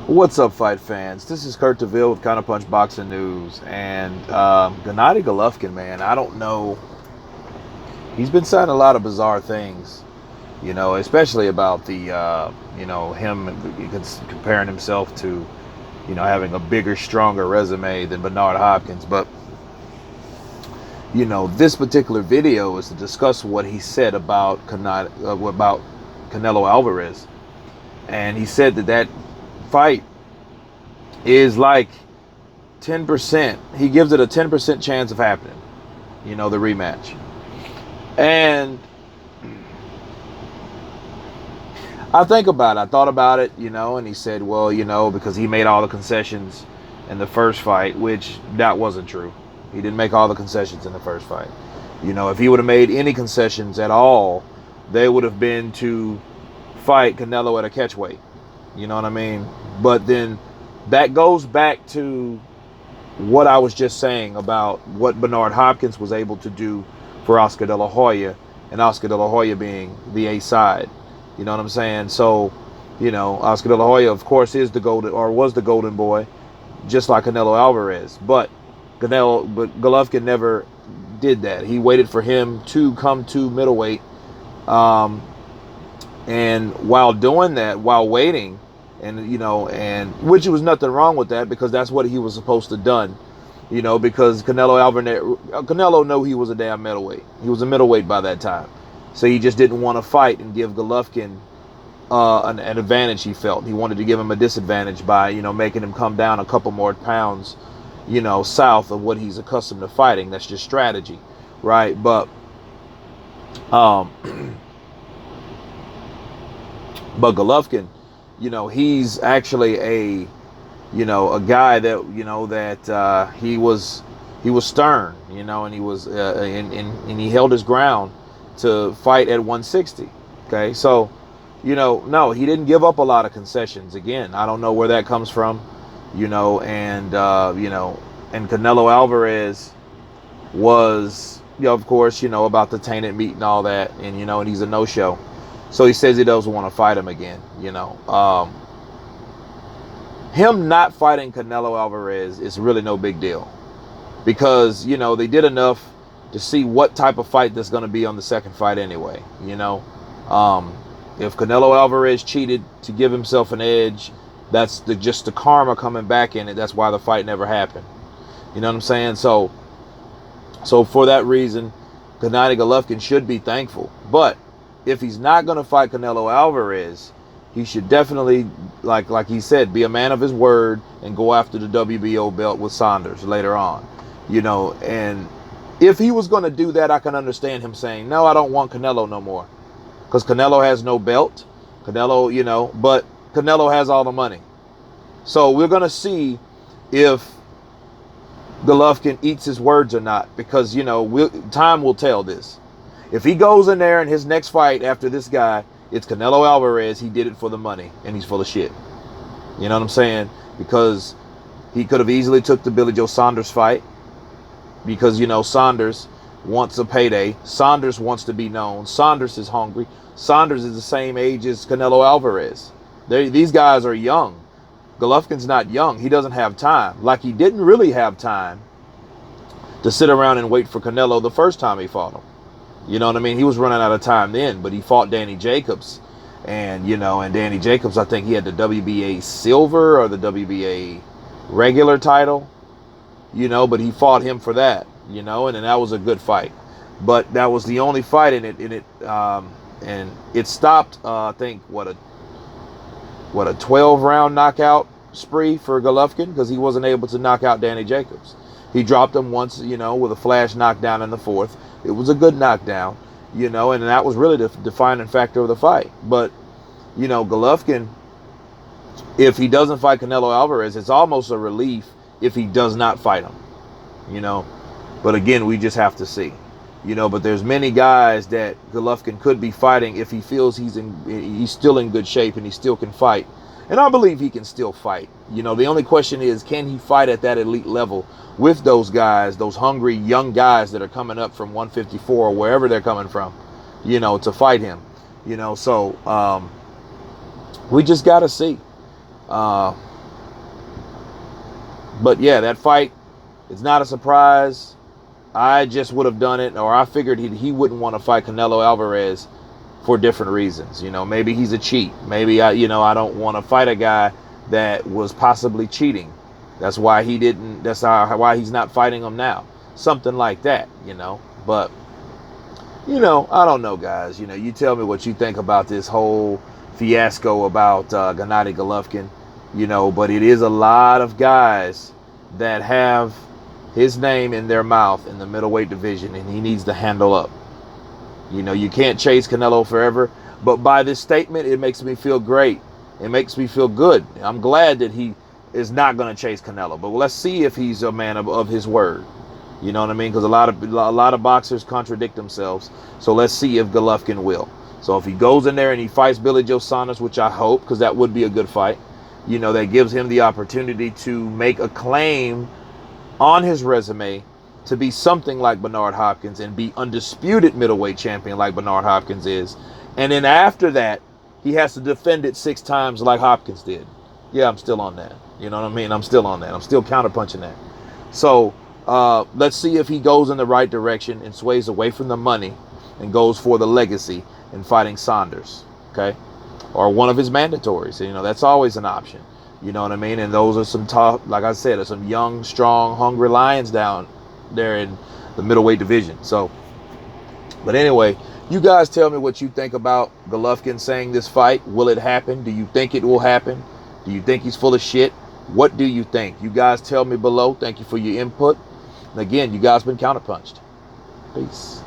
What's up, fight fans? This is Kurt DeVille with Counterpunch Boxing News. And Gennady Golovkin, man, I don't know. He's been saying a lot of bizarre things, especially about him comparing himself to, having a bigger, stronger resume than Bernard Hopkins. But, this particular video is to discuss what he said about Canelo Alvarez. And he said that fight is like 10%. He gives it a 10% chance of happening, the rematch. And I thought about it, and he said, well, because he made all the concessions in the first fight, which that wasn't true. He didn't make all the concessions in the first fight. If he would have made any concessions at all, they would have been to fight Canelo at a catchweight. You know what I mean? But then that goes back to what I was just saying about what Bernard Hopkins was able to do for Oscar De La Hoya, and Oscar De La Hoya being the A side. You know what I'm saying? So, Oscar De La Hoya, of course, is the golden, or was the golden boy, just like Canelo Alvarez. But Golovkin never did that. He waited for him to come to middleweight, and while doing that, while waiting, and which was nothing wrong with that, because that's what he was supposed to done. Because Canelo knew he was a damn middleweight. He was a middleweight by that time. So he just didn't want to fight and give Golovkin an advantage he felt. He wanted to give him a disadvantage by, making him come down a couple more pounds, south of what he's accustomed to fighting. That's just strategy, right? But, but Golovkin, he's actually a guy that he was stern, and he was and he held his ground to fight at 160. Okay, so no, he didn't give up a lot of concessions. Again, I don't know where that comes from, and and Canelo Alvarez was, of course, about the tainted meat and all that, and he's a no-show. So he says he doesn't want to fight him again. Him not fighting Canelo Alvarez is really no big deal, because they did enough to see what type of fight that's going to be on the second fight anyway. If Canelo Alvarez cheated to give himself an edge, that's just the karma coming back in it. That's why the fight never happened. You know what I'm saying? So for that reason, Gennady Golovkin should be thankful. But if he's not going to fight Canelo Alvarez, he should definitely, like he said, be a man of his word and go after the WBO belt with Saunders later on. And if he was going to do that, I can understand him saying, no, I don't want Canelo no more. Because Canelo has no belt. Canelo, but Canelo has all the money. So we're going to see if Golovkin eats his words or not. Because, time will tell this. If he goes in there and his next fight after this guy, it's Canelo Alvarez, he did it for the money, and he's full of shit. You know what I'm saying? Because he could have easily took the Billy Joe Saunders fight, because, Saunders wants a payday. Saunders wants to be known. Saunders is hungry. Saunders is the same age as Canelo Alvarez. These guys are young. Golovkin's not young. He doesn't have time. Like he didn't really have time to sit around and wait for Canelo the first time he fought him. You know what I mean? He was running out of time then, but he fought Danny Jacobs. And, and Danny Jacobs, I think he had the WBA silver or the WBA regular title, but he fought him for that, and then that was a good fight. But that was the only fight in it, and it stopped, I think, what a 12-round knockout spree for Golovkin, because he wasn't able to knock out Danny Jacobs. He dropped him once, with a flash knockdown in the fourth. It was a good knockdown, and that was really the defining factor of the fight. But, Golovkin, if he doesn't fight Canelo Alvarez, it's almost a relief if he does not fight him, But again, we just have to see, But there's many guys that Golovkin could be fighting if he feels he's still in good shape and he still can fight. And I believe he can still fight. The only question is, can he fight at that elite level with those guys, those hungry young guys that are coming up from 154 or wherever they're coming from, to fight him. So we just got to see. But yeah, that fight, it's not a surprise. I just would have done it, or I figured he wouldn't want to fight Canelo Alvarez for different reasons. Maybe he's a cheat. Maybe I don't want to fight a guy that was possibly cheating. That's why he didn't. That's why he's not fighting him now. Something like that. But I don't know, guys. You tell me what you think about this whole fiasco about Gennady Golovkin. But it is a lot of guys that have his name in their mouth in the middleweight division, and he needs to handle up. You can't chase Canelo forever, but by this statement, it makes me feel great. It makes me feel good. I'm glad that he is not going to chase Canelo, but let's see if he's a man of his word. You know what I mean? Because a lot of boxers contradict themselves. So let's see if Golovkin will. So if he goes in there and he fights Billy Joe Saunders, which I hope, because that would be a good fight, that gives him the opportunity to make a claim on his resume to be something like Bernard Hopkins and be undisputed middleweight champion like Bernard Hopkins is. And then after that, he has to defend it 6 times like Hopkins did. Yeah, I'm still on that. You know what I mean? I'm still on that. I'm still counterpunching that. So let's see if he goes in the right direction and sways away from the money and goes for the legacy in fighting Saunders, okay? Or one of his mandatories. That's always an option. You know what I mean? And those are some tough, like I said, are some young, strong, hungry lions down there in the middleweight division. So, but anyway, you guys tell me what you think about Golovkin saying this fight. Will it happen? Do you think it will happen? Do you think he's full of shit? What do you think? You guys tell me below. Thank you for your input. And again, you guys been counterpunched. Peace.